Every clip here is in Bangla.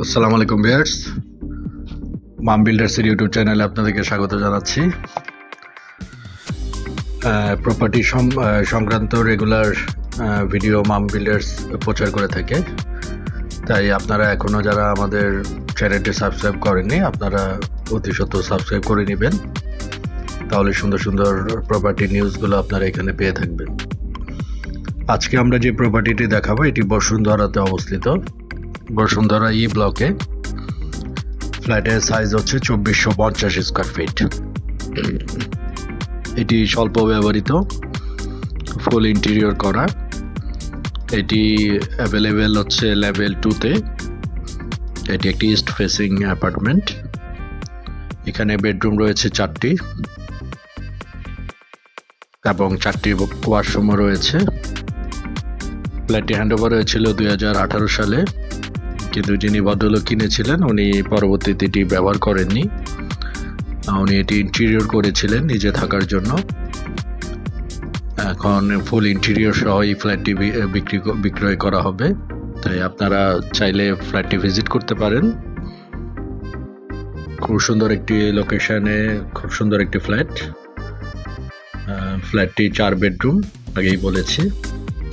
আসসালামু আলাইকুম ভিউয়ার্স, মাম বিল্ডার্সের ইউটিউব চ্যানেলে আপনাদেরকে স্বাগত জানাচ্ছি। প্রপার্টি সংক্রান্ত রেগুলার ভিডিও মাম বিল্ডার্স প্রচার করে থাকে, তাই আপনারা এখনও যারা আমাদের চ্যানেলটি সাবস্ক্রাইব করেননি আপনারা অতি সত্ত্বর সাবস্ক্রাইব করে নেবেন, তাহলে সুন্দর সুন্দর প্রপার্টি নিউজগুলো আপনারা এখানে পেয়ে থাকবেন। আজকে আমরা যে প্রপার্টিটি দেখাবো এটি বসুন্ধরাতে অবস্থিত। বসুন্ধরা ই ব্লকে ফ্ল্যাটের সাইজ হচ্ছে 2450 স্কোয়ার ফিট। এটি স্বল্প ব্যবহৃত, ফুল ইন্টেরিয়র করা। এটি অ্যাভেলেবেল হচ্ছে লেভেল 2-তে। এটি একটি ইস্ট ফেসিং অ্যাপার্টমেন্ট। এখানে বেডরুম রয়েছে 4টি এবং 4টি ওয়াশরুমও রয়েছে। ফ্ল্যাটটি হ্যান্ডওভার হয়েছিল 2018 সালে, কিন্তু যিনি ভদ্রলোক কিনেছিলেন উনি পরবর্তীতে এটি ব্যবহার করেননি। উনি এটি ইন্টেরিয়র করেছিলেন নিজে থাকার জন্য। এখন ফুল ইন্টেরিয়র সহ এই ফ্ল্যাটটি বিক্রয় করা হবে, তাই আপনারা চাইলে ফ্ল্যাটটি ভিজিট করতে পারেন। খুব সুন্দর একটি লোকেশনে, খুব সুন্দর একটি ফ্ল্যাট। ফ্ল্যাটটি 4 বেডরুম আগেই বলেছি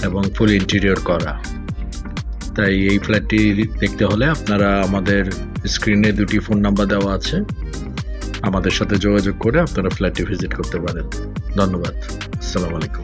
এবং ফুল ইন্টেরিয়র করা। তাই এই ফ্ল্যাটটি দেখতে হলে আপনারা আমাদের স্ক্রিনে 2টি ফোন নাম্বার দেওয়া আছে, আমাদের সাথে যোগাযোগ করে আপনারা ফ্ল্যাটটি ভিজিট করতে পারেন। ধন্যবাদ। আসসালামু আলাইকুম।